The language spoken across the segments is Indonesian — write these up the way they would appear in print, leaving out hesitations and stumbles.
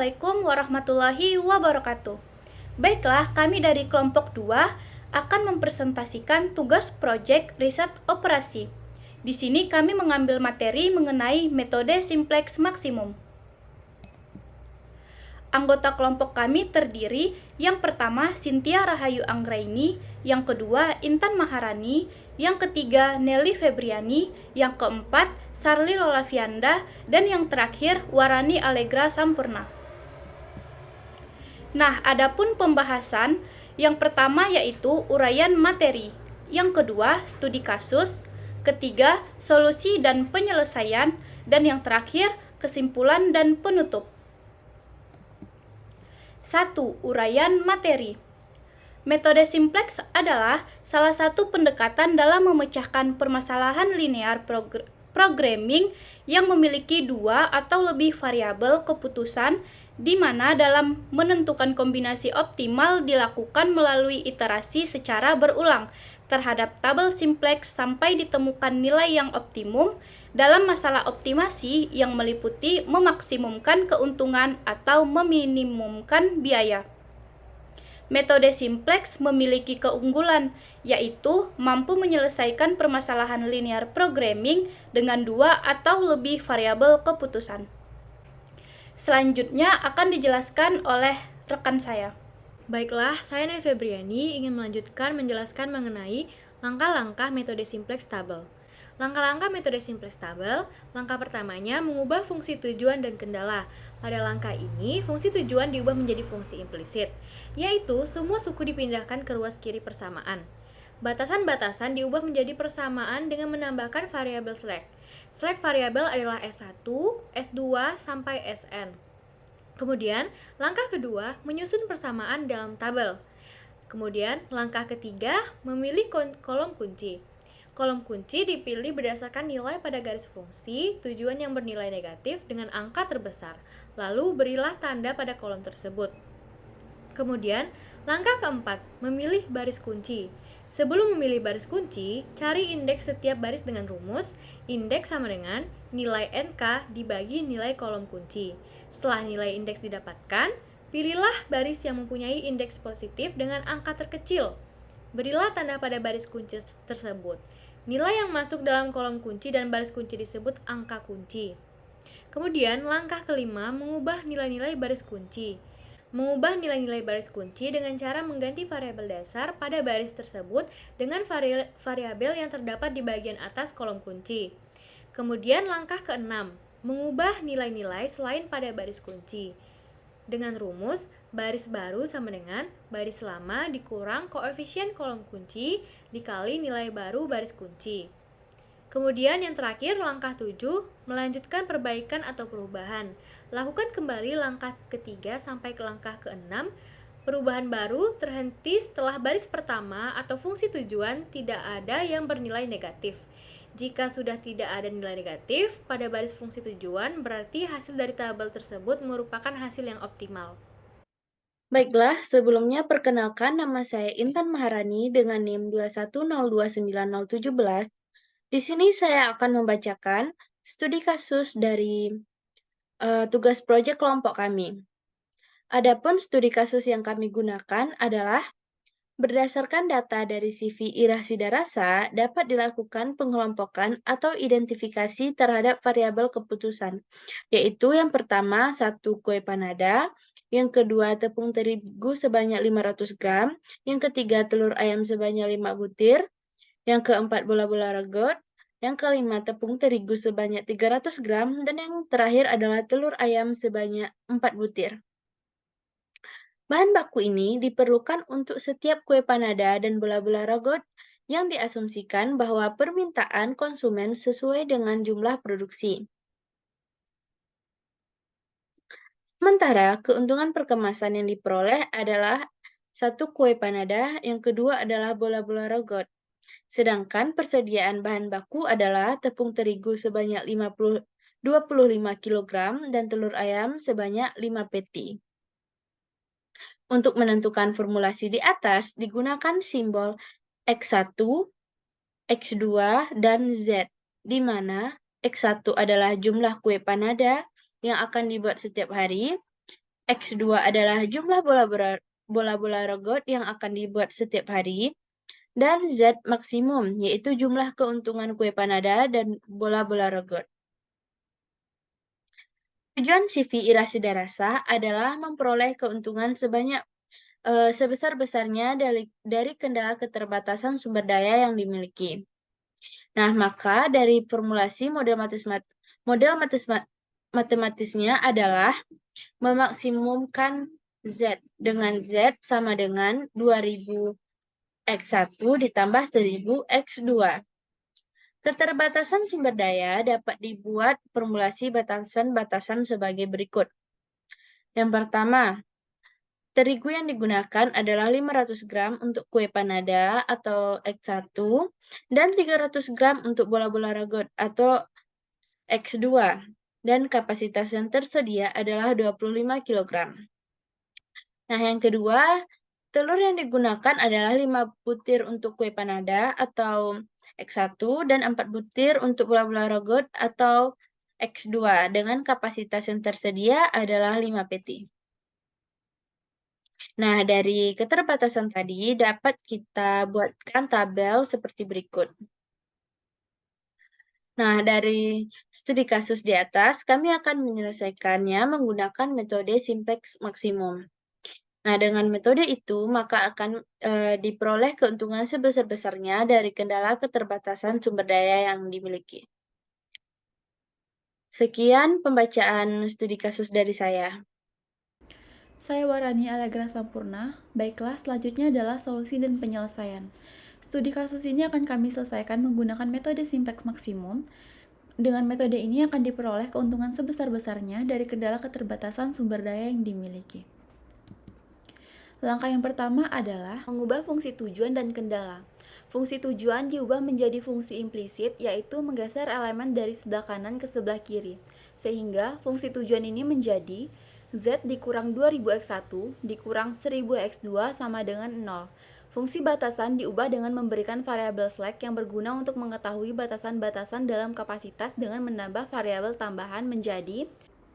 Assalamualaikum warahmatullahi wabarakatuh. Baiklah, kami dari kelompok 2 akan mempresentasikan tugas proyek riset operasi. Di sini kami mengambil materi mengenai metode simplex maksimum. Anggota kelompok kami terdiri yang pertama Cynthia Rahayu Anggraini, yang kedua Intan Maharani, yang ketiga Nelly Febriani, yang keempat Sarli Lolavianda, dan yang terakhir Warani Allegra Sampurna. Nah, adapun pembahasan, yang pertama yaitu uraian materi, yang kedua studi kasus, ketiga solusi dan penyelesaian, dan yang terakhir kesimpulan dan penutup. 1. Uraian materi. Metode simplex adalah salah satu pendekatan dalam memecahkan permasalahan linear programming yang memiliki dua atau lebih variabel keputusan, di mana dalam menentukan kombinasi optimal dilakukan melalui iterasi secara berulang terhadap tabel simplex sampai ditemukan nilai yang optimum dalam masalah optimasi yang meliputi memaksimumkan keuntungan atau meminimumkan biaya. Metode simplex memiliki keunggulan, yaitu mampu menyelesaikan permasalahan linear programming dengan dua atau lebih variabel keputusan. Selanjutnya akan dijelaskan oleh rekan saya. Baiklah, saya Nelly Febriani ingin melanjutkan menjelaskan mengenai langkah-langkah metode simplex tabel. Langkah-langkah metode simplex tabel, langkah pertamanya mengubah fungsi tujuan dan kendala. Pada langkah ini, fungsi tujuan diubah menjadi fungsi implisit, yaitu semua suku dipindahkan ke ruas kiri persamaan. Batasan-batasan diubah menjadi persamaan dengan menambahkan variabel select. Select variabel adalah S1, S2, sampai Sn. Kemudian, langkah kedua, menyusun persamaan dalam tabel. Kemudian, langkah ketiga, memilih kolom kunci. Kolom kunci dipilih berdasarkan nilai pada garis fungsi tujuan yang bernilai negatif dengan angka terbesar. Lalu, berilah tanda pada kolom tersebut. Kemudian, langkah keempat, memilih baris kunci. Sebelum memilih baris kunci, cari indeks setiap baris dengan rumus, indeks sama dengan nilai NK dibagi nilai kolom kunci. Setelah nilai indeks didapatkan, pilihlah baris yang mempunyai indeks positif dengan angka terkecil. Berilah tanda pada baris kunci tersebut. Nilai yang masuk dalam kolom kunci dan baris kunci disebut angka kunci. Kemudian, langkah kelima, mengubah nilai-nilai baris kunci. Mengubah nilai-nilai baris kunci dengan cara mengganti variabel dasar pada baris tersebut dengan variabel yang terdapat di bagian atas kolom kunci. Kemudian langkah keenam, mengubah nilai-nilai selain pada baris kunci. Dengan rumus, baris baru sama dengan baris lama dikurang koefisien kolom kunci dikali nilai baru baris kunci. Kemudian yang terakhir, langkah 7, melanjutkan perbaikan atau perubahan. Lakukan kembali langkah ketiga sampai ke langkah ke-6. Perubahan baru terhenti setelah baris pertama atau fungsi tujuan tidak ada yang bernilai negatif. Jika sudah tidak ada nilai negatif pada baris fungsi tujuan, berarti hasil dari tabel tersebut merupakan hasil yang optimal. Baiklah, sebelumnya perkenalkan nama saya Intan Maharani dengan NIM 2102917. Di sini saya akan membacakan studi kasus dari tugas proyek kelompok kami. Adapun studi kasus yang kami gunakan adalah berdasarkan data dari CV Ira Sidarasa, dapat dilakukan pengelompokan atau identifikasi terhadap variabel keputusan, yaitu yang pertama 1 kue panada, yang kedua tepung terigu sebanyak 500 gram, yang ketiga telur ayam sebanyak 5 butir, yang keempat bola-bola regot, yang kelima tepung terigu sebanyak 300 gram, dan yang terakhir adalah telur ayam sebanyak 4 butir. Bahan baku ini diperlukan untuk setiap kue panada dan bola-bola regot yang diasumsikan bahwa permintaan konsumen sesuai dengan jumlah produksi. Sementara keuntungan perkemasan yang diperoleh adalah 1 kue panada, yang kedua adalah bola-bola regot. Sedangkan persediaan bahan baku adalah tepung terigu sebanyak 25 kg dan telur ayam sebanyak 5 peti. Untuk menentukan formulasi di atas, digunakan simbol X1, X2, dan Z, di mana X1 adalah jumlah kue panada yang akan dibuat setiap hari, X2 adalah jumlah bola-bola rogot yang akan dibuat setiap hari, dan Z maksimum, yaitu jumlah keuntungan kue panada dan bola-bola rogot. Tujuan CV Irasida Rasa adalah memperoleh keuntungan sebesar-besarnya dari kendala keterbatasan sumber daya yang dimiliki. Nah, maka dari formulasi model matematisnya adalah memaksimumkan Z dengan Z sama dengan 2000 X1 ditambah 1000 X2. Keterbatasan sumber daya dapat dibuat formulasi batasan-batasan sebagai berikut. Yang pertama, terigu yang digunakan adalah 500 gram untuk kue panada atau X1 dan 300 gram untuk bola-bola rogot atau X2. Dan kapasitas yang tersedia adalah 25 kg. Nah, yang kedua, telur yang digunakan adalah 5 butir untuk kue panada atau X1 dan 4 butir untuk bola-bola rogot atau X2 dengan kapasitas yang tersedia adalah 5 peti. Nah, dari keterbatasan tadi dapat kita buatkan tabel seperti berikut. Nah, dari studi kasus di atas, kami akan menyelesaikannya menggunakan metode simplex maksimum. Nah, dengan metode itu, maka akan diperoleh keuntungan sebesar-besarnya dari kendala keterbatasan sumber daya yang dimiliki. Sekian pembacaan studi kasus dari saya. Saya Warani Alegra Sampurna. Baiklah, selanjutnya adalah solusi dan penyelesaian. Studi kasus ini akan kami selesaikan menggunakan metode simplex maksimum. Dengan metode ini akan diperoleh keuntungan sebesar-besarnya dari kendala keterbatasan sumber daya yang dimiliki. Langkah yang pertama adalah mengubah fungsi tujuan dan kendala. Fungsi tujuan diubah menjadi fungsi implisit, yaitu menggeser elemen dari sebelah kanan ke sebelah kiri. Sehingga fungsi tujuan ini menjadi Z dikurang 2000x1 dikurang 1000x2 sama dengan 0. Fungsi batasan diubah dengan memberikan variabel slack yang berguna untuk mengetahui batasan-batasan dalam kapasitas dengan menambah variabel tambahan menjadi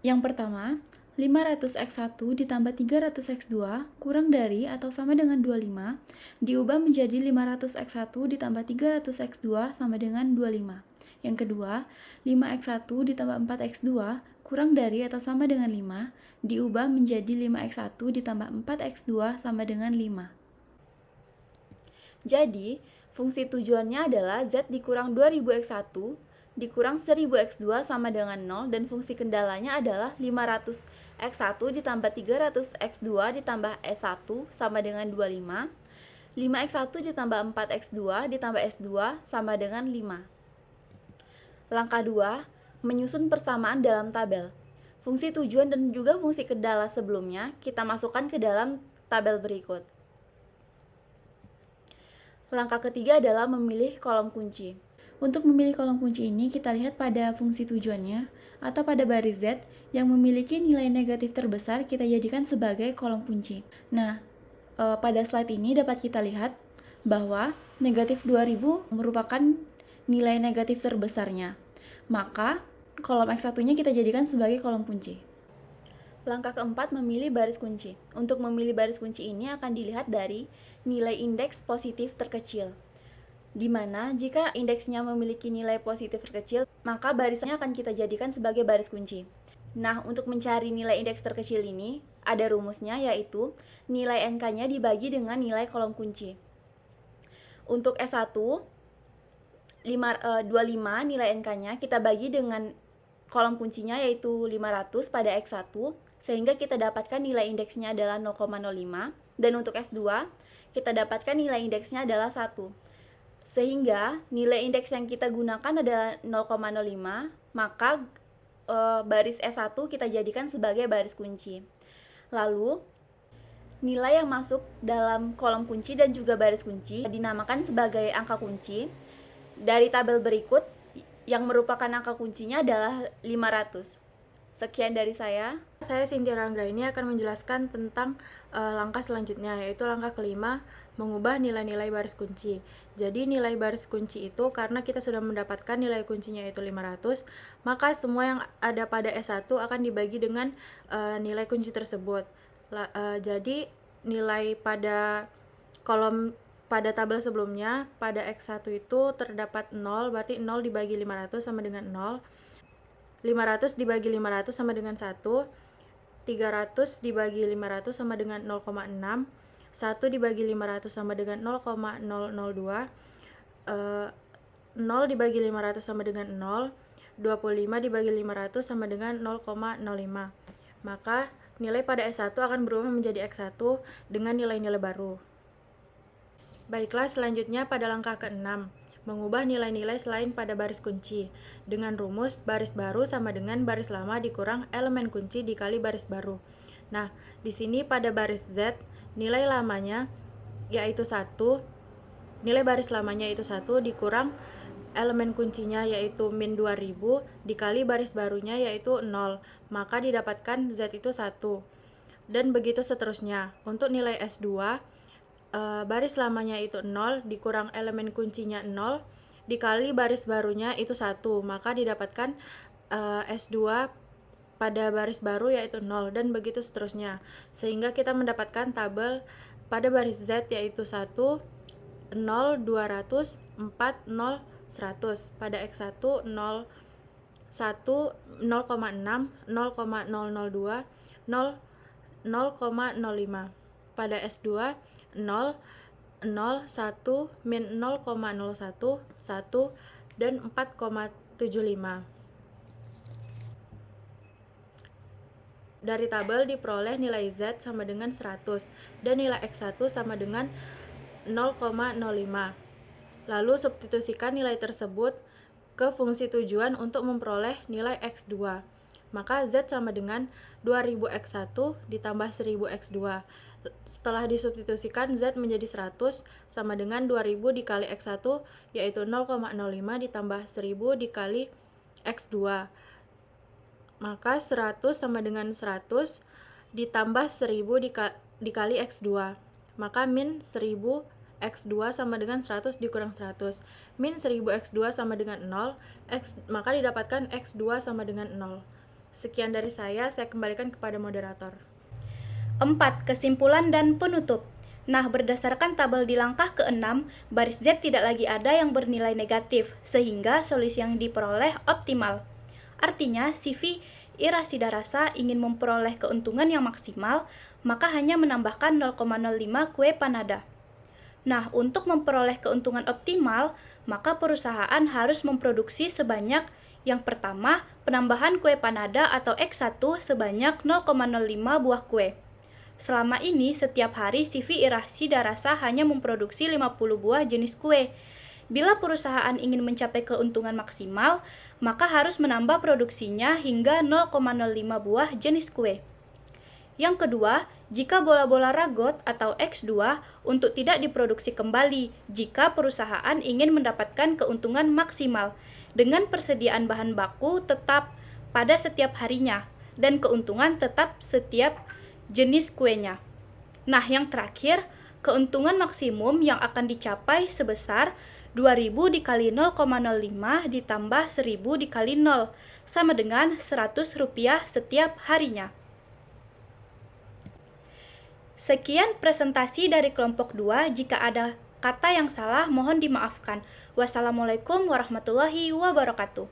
yang pertama, 500x1 ditambah 300x2 kurang dari atau sama dengan 25 diubah menjadi 500x1 ditambah 300x2 sama dengan 25. Yang kedua, 5x1 ditambah 4x2 kurang dari atau sama dengan 5 diubah menjadi 5x1 ditambah 4x2 sama dengan 5. Jadi, fungsi tujuannya adalah Z dikurang 2000x1 dikurang 1000x2 sama dengan 0 dan fungsi kendalanya adalah 500x1 ditambah 300x2 ditambah S1 sama dengan 25, 5x1 ditambah 4x2 ditambah S2 sama dengan 5. Langkah 2, menyusun persamaan dalam tabel. Fungsi tujuan dan juga fungsi kendala sebelumnya kita masukkan ke dalam tabel berikut. Langkah ketiga adalah memilih kolom kunci. Untuk memilih kolom kunci ini, kita lihat pada fungsi tujuannya atau pada baris Z yang memiliki nilai negatif terbesar kita jadikan sebagai kolom kunci. Nah, pada slide ini dapat kita lihat bahwa negatif 2000 merupakan nilai negatif terbesarnya. Maka, kolom X1-nya kita jadikan sebagai kolom kunci. Langkah keempat, memilih baris kunci. Untuk memilih baris kunci ini akan dilihat dari nilai indeks positif terkecil, di mana jika indeksnya memiliki nilai positif terkecil, maka barisnya akan kita jadikan sebagai baris kunci. Nah, untuk mencari nilai indeks terkecil ini, ada rumusnya yaitu nilai NK-nya dibagi dengan nilai kolom kunci. Untuk S1, 25 nilai NK-nya kita bagi dengan kolom kuncinya yaitu 500 pada X1, sehingga kita dapatkan nilai indeksnya adalah 0,05, dan untuk S2 kita dapatkan nilai indeksnya adalah 1. Sehingga nilai indeks yang kita gunakan adalah 0,05, maka baris S1 kita jadikan sebagai baris kunci. Lalu, nilai yang masuk dalam kolom kunci dan juga baris kunci dinamakan sebagai angka kunci. Dari tabel berikut, yang merupakan angka kuncinya adalah 500. Sekian dari saya. Saya Cynthia Ranggraini akan menjelaskan tentang langkah selanjutnya, yaitu langkah kelima, mengubah nilai-nilai baris kunci. Jadi nilai baris kunci itu karena kita sudah mendapatkan nilai kuncinya yaitu 500, maka semua yang ada pada S1 akan dibagi dengan nilai kunci tersebut. Jadi nilai pada kolom pada tabel sebelumnya, pada X1 itu terdapat 0, berarti 0 dibagi 500 sama dengan 0. 500 dibagi 500 sama dengan 1. 300 dibagi 500 sama dengan 0,6. 1 dibagi 500 sama dengan 0,002. 0 dibagi 500 sama dengan 0. 25 dibagi 500 sama dengan 0,05. Maka nilai pada S1 akan berubah menjadi X1 dengan nilai-nilai baru. Baiklah, selanjutnya pada langkah ke-6, mengubah nilai-nilai selain pada baris kunci. Dengan rumus baris baru sama dengan baris lama dikurang elemen kunci dikali baris baru. Nah, di sini pada baris Z, nilai lamanya yaitu 1, nilai baris lamanya yaitu 1 dikurang elemen kuncinya yaitu min 2000 dikali baris barunya yaitu 0, maka didapatkan Z itu 1. Dan begitu seterusnya. Untuk nilai S2, baris lamanya itu 0 dikurang elemen kuncinya 0 dikali baris barunya itu 1, maka didapatkan S2 pada baris baru yaitu 0, dan begitu seterusnya, sehingga kita mendapatkan tabel pada baris Z yaitu 1, 0, 200, 4, 0, 100. Pada X1 0, 1, 0,6, 0,002, 0, 0,05. Pada S2 0, 0, 1, min 0,01, 1, dan 4,75. Dari tabel diperoleh nilai Z sama dengan 100 dan nilai X1 sama dengan 0,05. Lalu substitusikan nilai tersebut ke fungsi tujuan untuk memperoleh nilai X2. Maka Z sama dengan 2000 X1 ditambah 1000 X2. Setelah disubstitusikan, Z menjadi 100 sama dengan 2000 dikali X1 yaitu 0,05 ditambah 1000 dikali X2. Maka 100 sama dengan 100 ditambah 1000 dikali X2. Maka min 1000 X2 sama dengan 100 dikurang 100. Min 1000 X2 sama dengan 0, maka didapatkan X2 sama dengan 0. Sekian dari saya kembalikan kepada moderator. 4. Kesimpulan dan penutup. Nah, berdasarkan tabel di langkah ke-6, baris Z tidak lagi ada yang bernilai negatif, sehingga solusi yang diperoleh optimal. Artinya, CV Ira Sidarasa ingin memperoleh keuntungan yang maksimal, maka hanya menambahkan 0,05 kue panada. Nah, untuk memperoleh keuntungan optimal, maka perusahaan harus memproduksi sebanyak yang pertama, penambahan kue panada atau X1 sebanyak 0,05 buah kue. Selama ini, setiap hari CV Ira Sidarasa hanya memproduksi 50 buah jenis kue. Bila perusahaan ingin mencapai keuntungan maksimal, maka harus menambah produksinya hingga 0,05 buah jenis kue. Yang kedua, jika bola-bola ragot atau X2 untuk tidak diproduksi kembali jika perusahaan ingin mendapatkan keuntungan maksimal dengan persediaan bahan baku tetap pada setiap harinya dan keuntungan tetap setiap jenis kuenya. Nah, yang terakhir, keuntungan maksimum yang akan dicapai sebesar 2000 dikali 0,05 ditambah 1000 dikali 0 sama dengan Rp100 setiap harinya. Sekian presentasi dari kelompok 2. Jika ada kata yang salah, mohon dimaafkan. Wassalamualaikum warahmatullahi wabarakatuh.